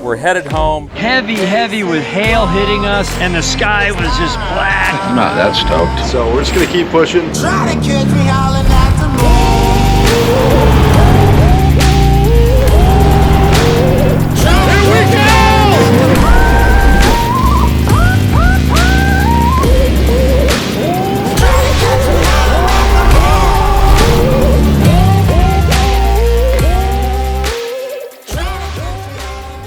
We're headed home. Heavy with hail hitting us, and the sky was just black. I'm not that stoked. So we're just gonna keep pushing. Try to catch me howling at the moon. Here we go!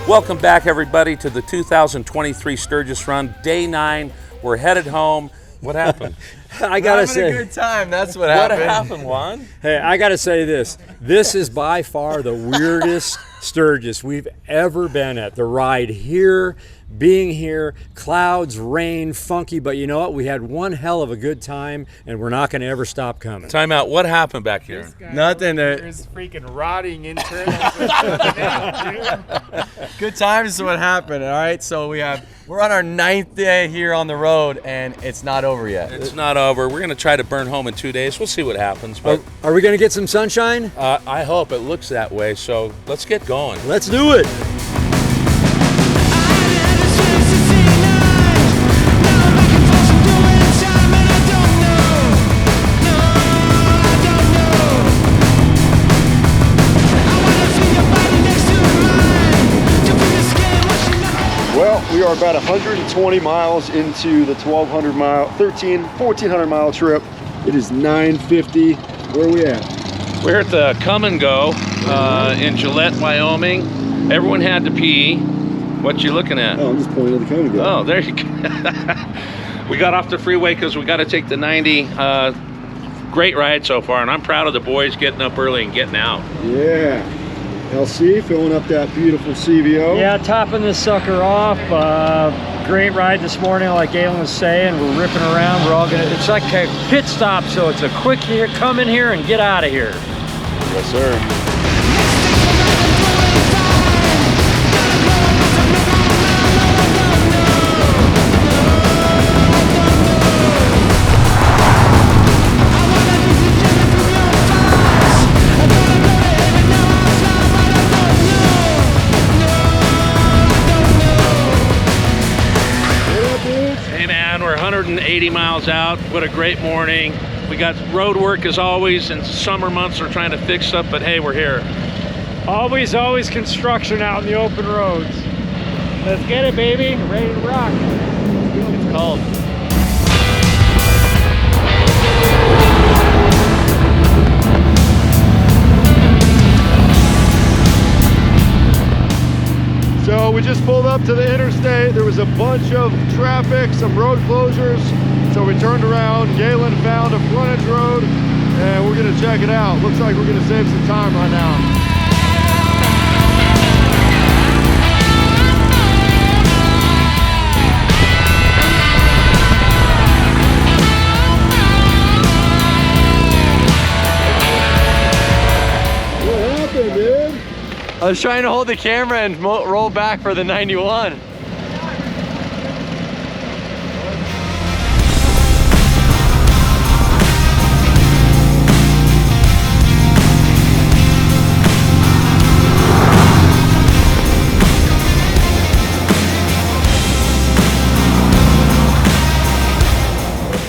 Welcome back, everybody, to the 2023 Sturgis Run, Day 9. We're headed home. What happened? I gotta Having say, a good time. That's what happened. What happened, Juan? hey, I gotta say this. This is by far the weirdest Sturgis we've ever been at. The ride here, being here, clouds, rain, funky, but you know what? We had one hell of a good time, and we're not gonna ever stop coming. Time out. What happened back here? Nothing. There's freaking rotting internal. Good times is what happened. All right, so we're on our 9th day here on the road, and it's not over yet. It's not over. We're gonna try to burn home in 2 days. We'll see what happens. But Are we gonna get some sunshine? I hope it looks that way. So let's get going. Let's do it. Well, we are about 120 miles into the 1,400 mile trip. It is 9:50. Where are we at? We're at the Come and Go in Gillette, Wyoming. Everyone had to pee. What you looking at? Oh, I'm just pointing at the Come and Go. Oh, there you go. We got off the freeway because we got to take the 90. Great ride so far, and I'm proud of the boys getting up early and getting out. Yeah. LC filling up that beautiful CVO. Yeah, topping this sucker off. Great ride this morning, like Galen was saying. We're ripping around. We're all gonna. It's like a pit stop, so it's a quick here, come in here and get out of here. Yes, sir. Hey man, we're 180 miles out. What a great morning. We got road work as always, and summer months we're trying to fix stuff, but hey, we're here. Always construction out in the open roads. Let's get it, baby. Ready to rock. It's cold. So we just pulled up to the interstate. There was a bunch of traffic, some road closures. So we turned around. Galen found a frontage road, and we're gonna check it out. Looks like we're gonna save some time right now. What happened, dude? I was trying to hold the camera and roll back for the 91.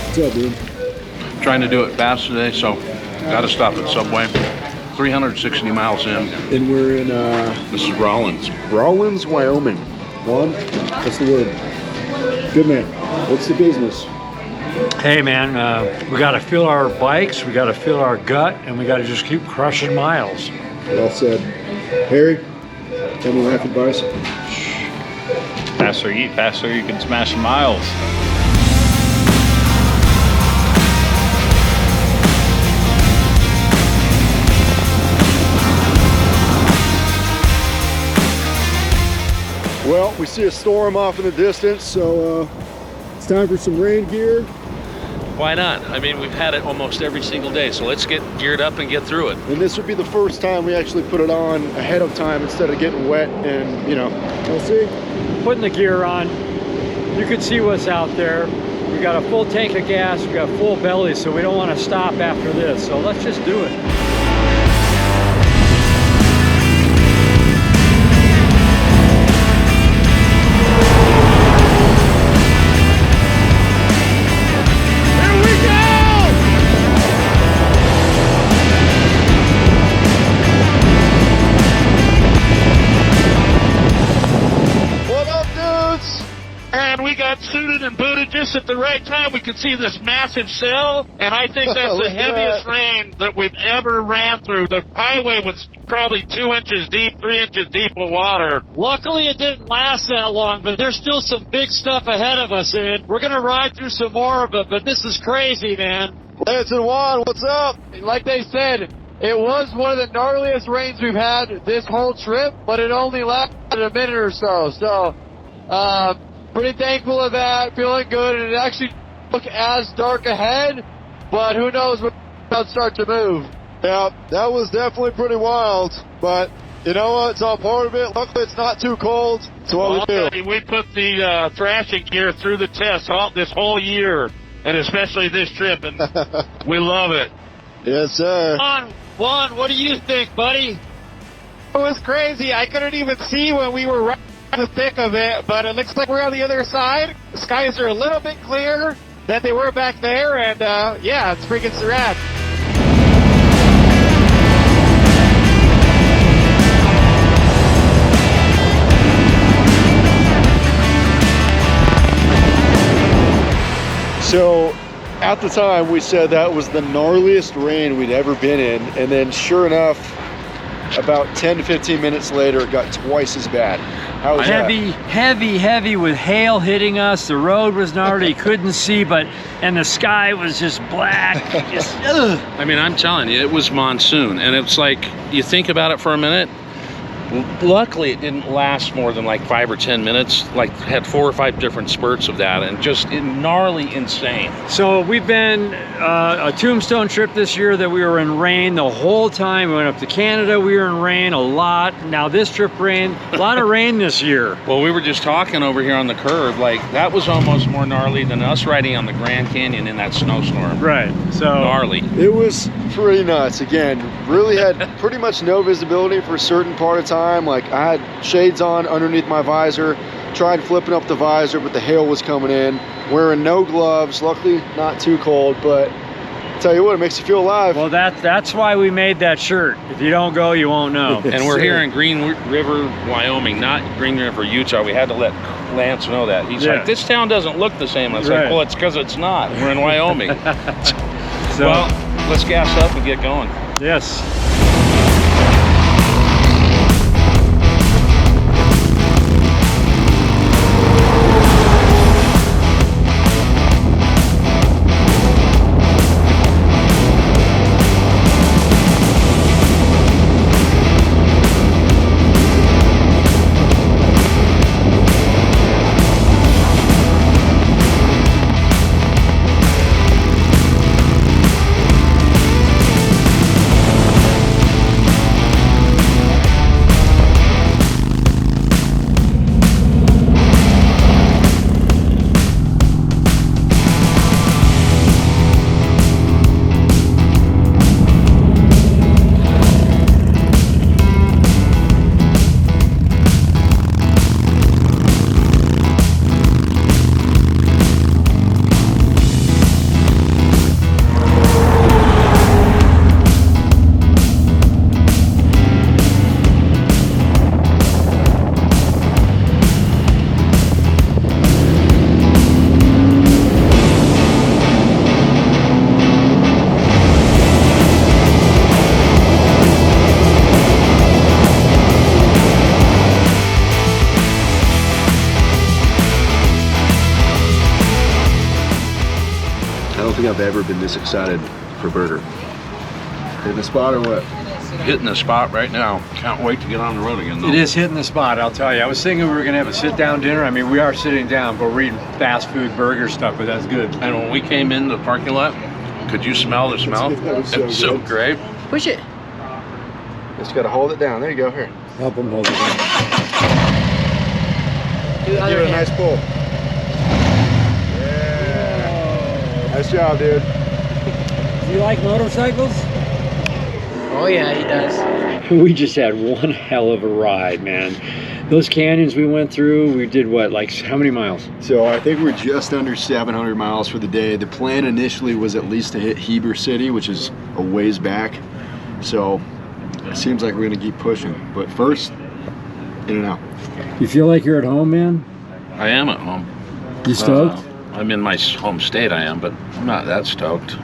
What's up, dude? Trying to do it fast today, so got to stop at Subway. 360 miles in. And we're in This is Rollins. Rollins, Wyoming. Juan, what's the word? Good man. What's the business? Hey man, we got to fill our bikes, we got to fill our gut, and we got to just keep crushing miles. Well said. Harry, tell me life advice. Faster you eat, faster you can smash miles. Well, we see a storm off in the distance, so it's time for some rain gear. Why not? I mean, we've had it almost every single day, so let's get geared up and get through it. And this would be the first time we actually put it on ahead of time instead of getting wet and, you know, we'll see. Putting the gear on, you can see what's out there. We got a full tank of gas, we got full belly, so we don't want to stop after this. So let's just do it. just at the right time, we could see this massive cell, and I think that's the heaviest rain that we've ever ran through. The highway was probably 2 inches deep, 3 inches deep with water. Luckily, it didn't last that long, but there's still some big stuff ahead of us, and we're going to ride through some more of it, but this is crazy, man. Lance and Juan, what's up? Like they said, it was one of the gnarliest rains we've had this whole trip, but it only lasted a minute or so. So, pretty thankful of that, feeling good, and it actually looked as dark ahead, but who knows when it'll start to move. Yeah, that was definitely pretty wild, but you know what? It's all part of it. Luckily, it's not too cold. So what we do? We put the thrashing gear through the test this whole year, and especially this trip, and we love it. Yes, sir. Juan, what do you think, buddy? It was crazy. I couldn't even see when we were right in the thick of it, but it looks like we're on the other side. The skies are a little bit clearer than they were back there, and yeah, it's freaking rad. So, at the time, we said that was the gnarliest rain we'd ever been in, and then sure enough, about 10 to 15 minutes later, it got twice as bad. How was that? Heavy with hail hitting us. The road was gnarly, you couldn't see, and the sky was just black. Just, ugh. I mean, I'm telling you, it was monsoon, and it's like, you think about it for a minute. Luckily, it didn't last more than like 5 or 10 minutes. Like, had 4 or 5 different spurts of that, and just gnarly insane. So we've been a Tombstone trip this year that we were in rain the whole time. We went up to Canada, we were in rain a lot. Now this trip rained, a lot of rain this year. Well, we were just talking over here on the curve, like that was almost more gnarly than us riding on the Grand Canyon in that snowstorm. Right, so. Gnarly. It was pretty nuts. Again, really had pretty much no visibility for a certain part of time. Like, I had shades on underneath my visor, tried flipping up the visor, but the hail was coming in. Wearing no gloves, luckily not too cold, but tell you what, it makes you feel alive. Well, that's why we made that shirt. If you don't go, you won't know. And we're here in Green River, Wyoming, not Green River, Utah. We had to let Lance know that. He's like, this town doesn't look the same. I was like, well, it's because it's not. We're in Wyoming. So, well, let's gas up and get going. Yes. I've ever been this excited for Burger. Hitting the spot or what? Hitting the spot right now. Can't wait to get on the road again, though. It is hitting the spot, I'll tell you. I was thinking we were going to have a sit-down dinner. I mean, we are sitting down, but we're eating fast food burger stuff, but that's good. And when we came in the parking lot, could you smell the smell? It was so great. Push it. Just got to hold it down. There you go. Here. Help them hold it down. Give it a nice pull. Yeah. Nice job, dude. Do you like motorcycles? Oh yeah, he does. We just had one hell of a ride, man. Those canyons we went through, we did what, like how many miles? So I think we're just under 700 miles for the day. The plan initially was at least to hit Heber City, which is a ways back. So it seems like we're gonna keep pushing. But first, in and out. You feel like you're at home, man? I am at home. You stoked? I'm in my home state, I am, but I'm not that stoked.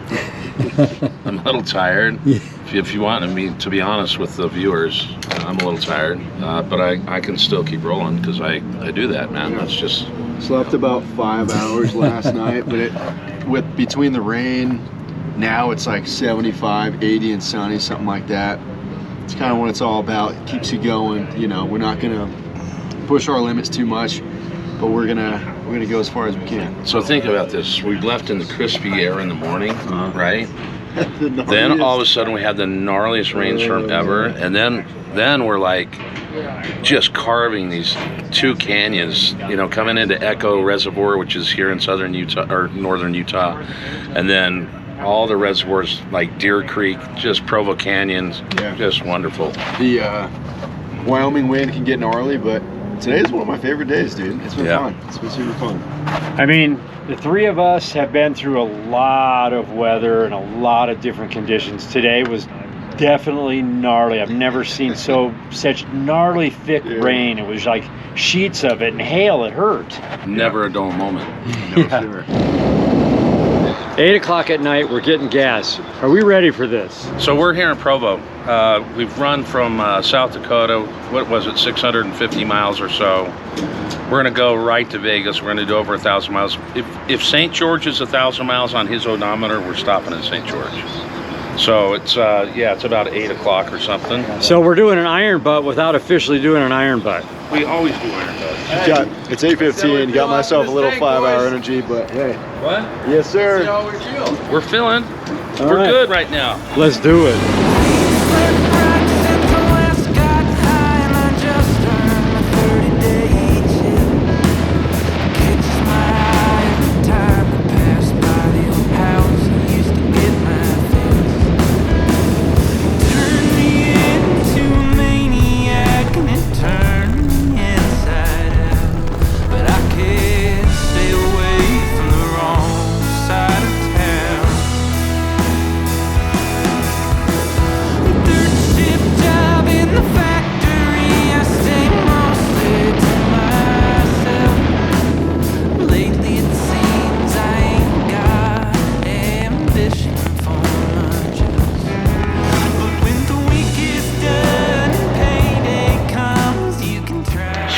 I'm a little tired. If you want me to be honest with the viewers, I'm a little tired, but I can still keep rolling because I do that, man. That's just... Slept about 5 hours last night, but between the rain, now it's like 75, 80 and sunny, something like that. It's kind of what it's all about. It keeps you going. You know, we're not gonna push our limits too much, but we're gonna go as far as we can. So think about this. We left in the crispy air in the morning, right? Then all of a sudden we had the gnarliest rainstorm ever, and then we're like just carving these 2 canyons, you know, coming into Echo Reservoir, which is here in southern Utah or northern Utah, and then all the reservoirs like Deer Creek, just Provo Canyons, just wonderful. The Wyoming wind can get gnarly, but today's one of my favorite days, dude. It's been fun. It's been super fun. I mean, the 3 of us have been through a lot of weather and a lot of different conditions. Today was definitely gnarly. I've never seen such gnarly thick rain. It was like sheets of it and hail. It hurt. Never a dull moment. Sure. 8 o'clock at night, we're getting gas. Are we ready for this? So we're here in Provo. We've run from South Dakota, what was it, 650 miles or so. We're gonna go right to Vegas. We're gonna do over 1,000 miles. If St. George is 1,000 miles on his odometer, we're stopping in St. George. So it's it's about 8 o'clock or something. So we're doing an iron butt without officially doing an iron butt. We always do iron butts. It's 8:15. Got myself a little 5-hour energy, but hey. What? Yes, sir. We're feeling. All We're right. good right now. Let's do it.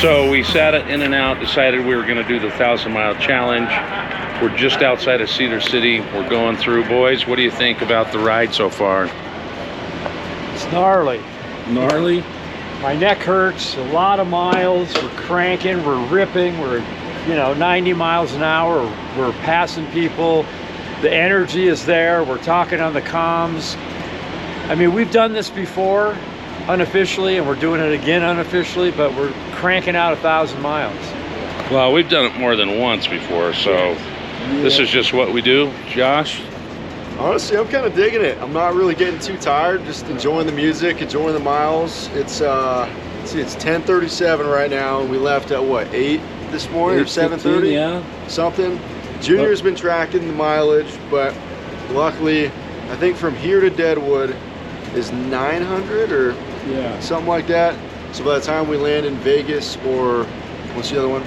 So we sat at In-N-Out, decided we were going to do the 1,000-mile challenge. We're just outside of Cedar City. We're going through. Boys, what do you think about the ride so far? It's gnarly. Gnarly? My neck hurts, a lot of miles. We're cranking, we're ripping, we're 90 miles an hour. We're passing people. The energy is there. We're talking on the comms. I mean, we've done this before unofficially, and we're doing it again unofficially, but we're cranking out 1,000 miles. Well, we've done it more than once before, so this is just what we do. Josh? Honestly, I'm kind of digging it. I'm not really getting too tired, just enjoying the music, enjoying the miles. It's let's see, it's 10:37 right now, and we left at what, 8 this morning or 7:30? Yeah. Something. Junior's been tracking the mileage, but luckily, I think from here to Deadwood is 900 or something like that. So by the time we land in Vegas, or what's the other one?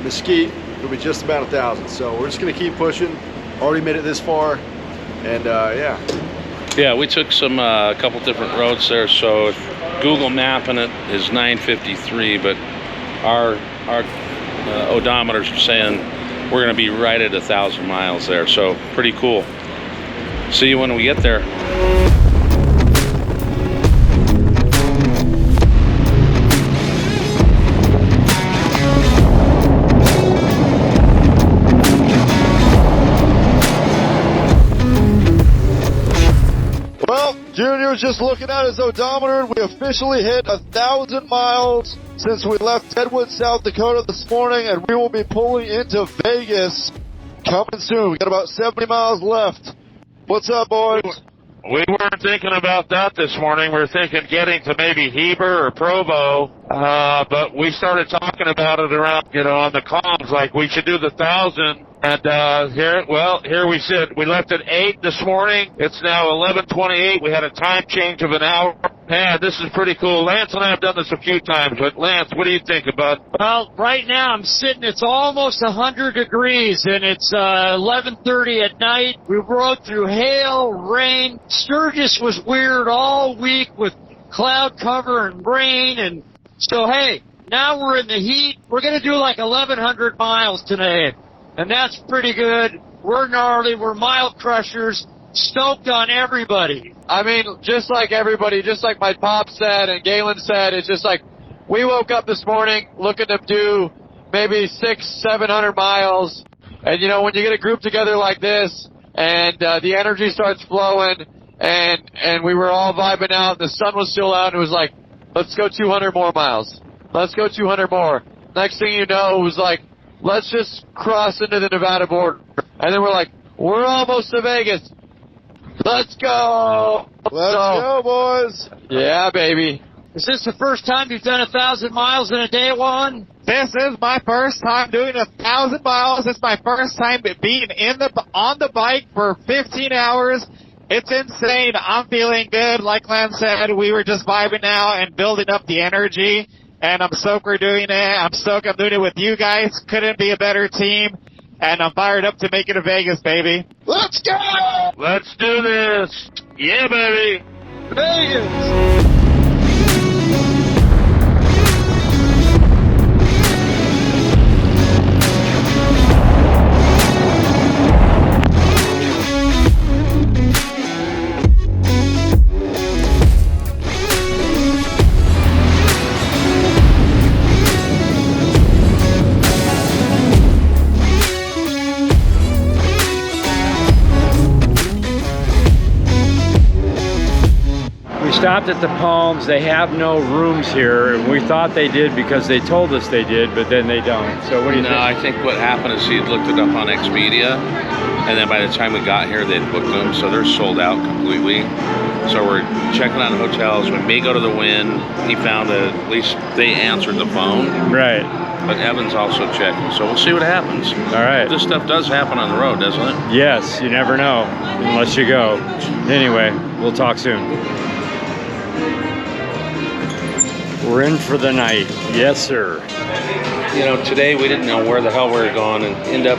Mesquite, it'll be just about 1,000. So we're just gonna keep pushing. Already made it this far, and Yeah, we took some a couple different roads there. So if Google mapping it is 953, but our odometers are saying we're gonna be right at 1,000 miles there. So pretty cool. See you when we get there. Junior was just looking at his odometer. We officially hit 1,000 miles since we left Deadwood, South Dakota this morning, and we will be pulling into Vegas coming soon. We got about 70 miles left. What's up, boys? We weren't thinking about that this morning. We were thinking getting to maybe Heber or Provo, but we started talking about it around, on the comms, like we should do the 1,000. And here we sit. We left at 8 this morning. It's now 11:28. We had a time change of an hour, Man, this is pretty cool. Lance and I have done this a few times, but Lance, what do you think about? Well, right now I'm sitting, it's almost 100 degrees and it's 11:30 at night. We rode through hail, rain. Sturgis was weird all week with cloud cover and rain. And so, hey, now we're in the heat. We're going to do like 1,100 miles today. And that's pretty good. We're gnarly. We're mile crushers. Stoked on everybody. I mean, just like everybody, just like my pop said and Galen said, it's just like we woke up this morning looking to do maybe 600-700 miles. And, you know, when you get a group together like this and the energy starts flowing and we were all vibing out, the sun was still out, and it was like, let's go 200 more miles. Let's go 200 more. Next thing you know, it was like, let's just cross into the Nevada border. And then we're like, we're almost to Vegas. Let's go! Let's go, boys! Yeah, baby. Is this the first time you've done 1,000 miles in a day, Juan? This is my first time doing 1,000 miles. It's my first time being on the bike for 15 hours. It's insane. I'm feeling good. Like Lance said, we were just vibing out and building up the energy. And I'm stoked we're doing it. I'm stoked I'm doing it with you guys. Couldn't be a better team. And I'm fired up to make it to Vegas, baby. Let's go! Let's do this. Yeah, baby. Vegas! Stopped at the Palms. They have no rooms here. We thought they did because they told us they did, but then they don't. So what do you think? No, I think what happened is he had looked it up on Expedia, and then by the time we got here, they'd booked them, so they're sold out completely. So we're checking on hotels. We may go to the Wynn. He found at least they answered the phone. Right. But Evan's also checking, so we'll see what happens. All right. This stuff does happen on the road, doesn't it? Yes, you never know unless you go. Anyway, we'll talk soon. We're in for the night. Yes, sir. You know, today we didn't know where the hell we were going and end up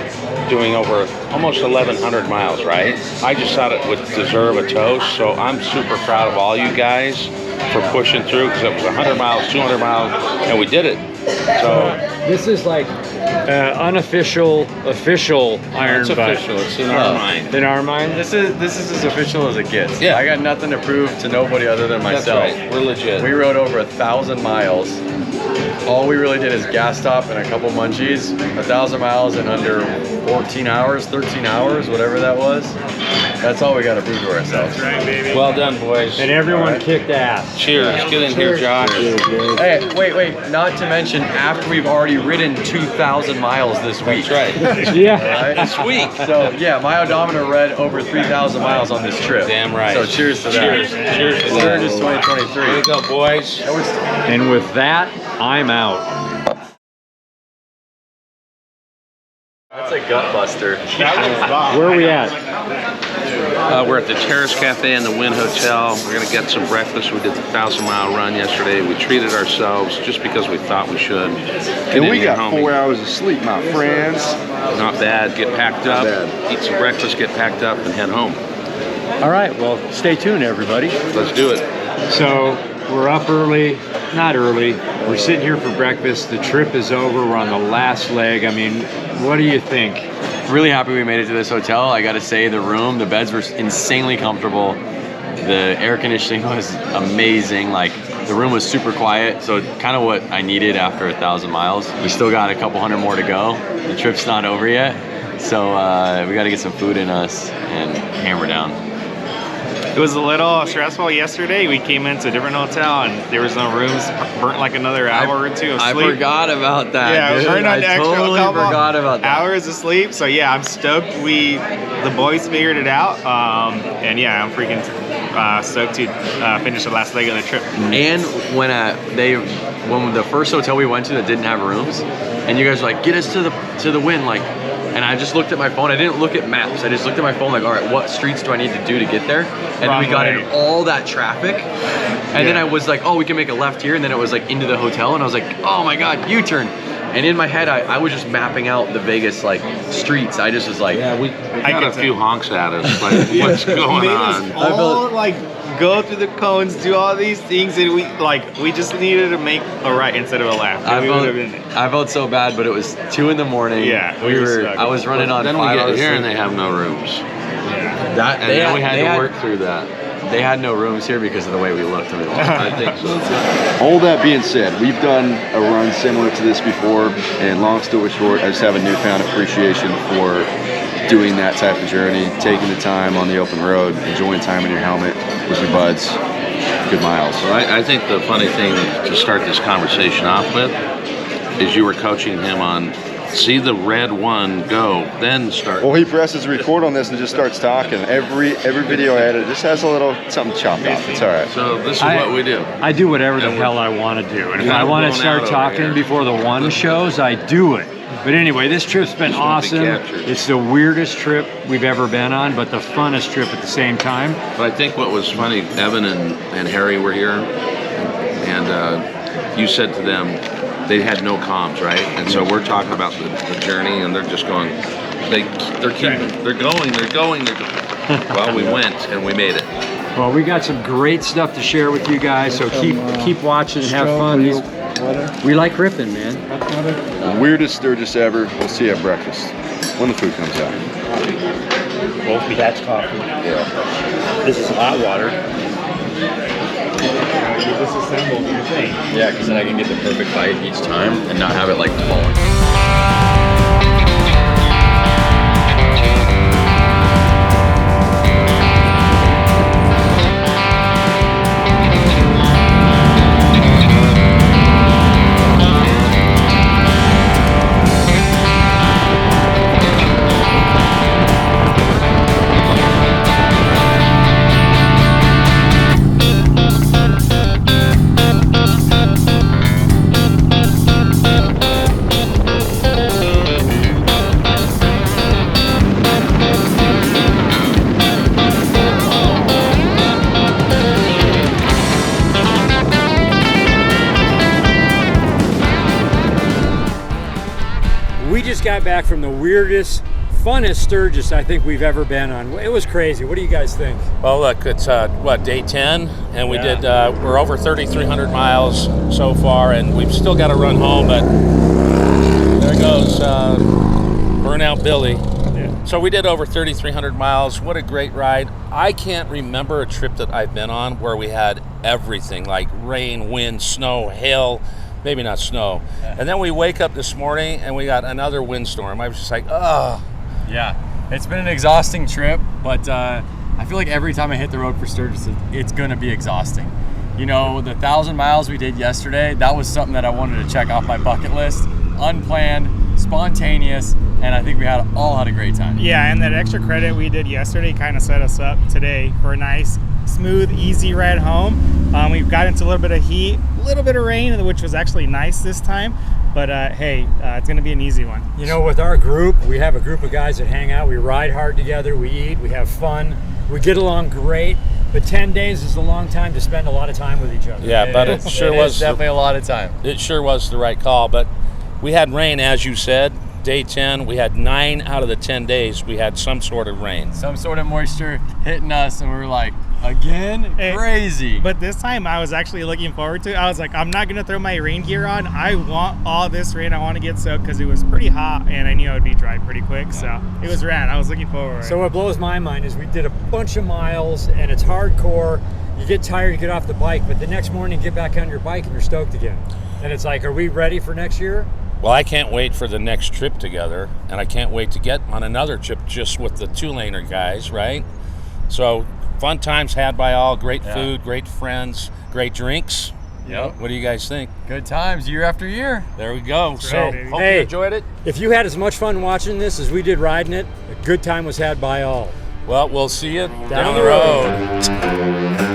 doing over almost 1,100 miles, right? I just thought it would deserve a toast, so I'm super proud of all you guys for pushing through, because it was 100 miles, 200 miles, and we did it. So this is like unofficial, official Iron It's Butt. official. It's in our mind. In our mind? This is as official as it gets. Yeah. I got nothing to prove to nobody other than That's myself. right. We're legit. We rode over 1,000 miles. All we really did is gas stop and a couple munchies. 1,000 miles in under 14 hours, 13 hours, whatever that was. That's all we got to prove to ourselves. That's right, baby. Well done, boys. And everyone kicked ass. Cheers. Get in here, Josh. Hey, wait. Not to mention, after we've already ridden 2,000 miles this week. That's right. Yeah. Right? This week. So, yeah, my odometer read over 3,000 miles on this trip. Damn right. So, cheers to that. Cheers. Cheers to that. Sturgis 2023. Here we go, boys. And with that, I'm out. That's a gut buster. Where are we at? We're at the Terrace Cafe in the Wynn Hotel. We're going to get some breakfast. We did the 1,000-mile run yesterday. We treated ourselves just because we thought we should. And we got 4 hours of sleep, my friends. Not bad. Get packed up, bad. eat some breakfast, get packed up, and head home. All right, well, stay tuned, everybody. Let's do it. So, we're up early, not early. We're sitting here for breakfast. The trip is over. We're on the last leg. I mean, what do you think? Really happy we made it to this hotel. I gotta say, the beds were insanely comfortable. The air conditioning was amazing. Like, the room was super quiet, so kind of what I needed after 1,000 miles. We still got a couple hundred more to go. The trip's not over yet, so we gotta get some food in us and hammer down. It was a little stressful yesterday. We came into a different hotel and there was no rooms. Burnt like another hour or two of sleep. I forgot about that. Yeah, dude. burnt an I extra totally couple forgot about that. hours of sleep. So yeah, I'm stoked. The boys figured it out. And yeah, I'm freaking stoked to finish the last leg of the trip. And when the first hotel we went to that didn't have rooms, and you guys were like, get us to the Wynn, like And I just looked at my phone. I didn't look at maps. I just looked at my phone like, all right, what streets do I need to do to get there? And then we got in all that traffic. And then I was like, oh, we can make a left here. And then it was like into the hotel. And I was like, oh my God, U-turn. And in my head, I was just mapping out the Vegas like streets. I just was like, yeah, we got a few honks at us. Like, what's going on? All like go through the cones, do all these things, and we just needed to make a right instead of a left. I felt so bad, but it was 2 in the morning. Yeah, I was running on. Then 5 we get hours here sleep. and they have no rooms. Yeah. And then we had to work through that. They had no rooms here because of the way we looked. I think so. All that being said, we've done a run similar to this before, and long story short, I just have a newfound appreciation for doing that type of journey, taking the time on the open road, enjoying time in your helmet with your buds. Good miles. Well, I think the funny thing to start this conversation off with is you were coaching him on see the red one go, then start. Well, he presses record on this and just starts talking. Every video I edit just has a little something chopped off. It's all right. So this is what we do. I do whatever the hell I want to do. And if I want to start talking before the one shows, I do it. But anyway, this trip's been awesome. It's the weirdest trip we've ever been on, but the funnest trip at the same time. But I think what was funny, Evan and Harry were here, and you said to them, they had no comms, right? And so we're talking about the journey, and they're just going, they're going. Well, we went and we made it. Well, we got some great stuff to share with you guys, so keep watching and have fun. We like ripping, man. Weirdest Sturgis ever. We'll see you at breakfast when the food comes out. Both we had coffee. Yeah. This is hot water. Disassembled your thing. Yeah, because then I can get the perfect bite each time and not have it like falling. Got back from the weirdest, funnest Sturgis I think we've ever been on. It was crazy. What do you guys think? Well, look, it's day 10, and we did. We're over 3,300 miles so far, and we've still got to run home. But there goes Burnout Billy. Yeah. So we did over 3,300 miles. What a great ride! I can't remember a trip that I've been on where we had everything like rain, wind, snow, hail. Maybe not snow. Yeah. And then we wake up this morning and we got another windstorm. I was just like, oh. Yeah, it's been an exhausting trip, but I feel like every time I hit the road for Sturgis, it's gonna be exhausting. You know, the 1,000 miles we did yesterday, that was something that I wanted to check off my bucket list. Unplanned, spontaneous, and I think we all had a great time. Yeah, and that extra credit we did yesterday kind of set us up today for a nice, smooth, easy ride home. We've got into a little bit of heat, a little bit of rain, which was actually nice this time. But hey, it's going to be an easy one. You know, with our group, we have a group of guys that hang out. We ride hard together. We eat. We have fun. We get along great. But 10 days is a long time to spend a lot of time with each other. Yeah, but it sure was definitely a lot of time. It sure was the right call. But we had rain, as you said. Day 10, we had 9 out of the 10 days we had some sort of rain. Some sort of moisture hitting us, and we were like, again? Crazy. But this time I was actually looking forward to it. I was like, I'm not going to throw my rain gear on. I want all this rain. I want to get soaked because it was pretty hot, and I knew it would be dry pretty quick. So it was rad. I was looking forward. So what blows my mind is we did a bunch of miles, and it's hardcore. You get tired, you get off the bike, but the next morning you get back on your bike and you're stoked again. And it's like, are we ready for next year? Well, I can't wait for the next trip together, and I can't wait to get on another trip just with the two-laner guys, right? So fun times had by all, great food, great friends, great drinks. Yep. What do you guys think? Good times year after year. There we go. That's so right, hope you enjoyed it. If you had as much fun watching this as we did riding it, a good time was had by all. Well, we'll see you down the road.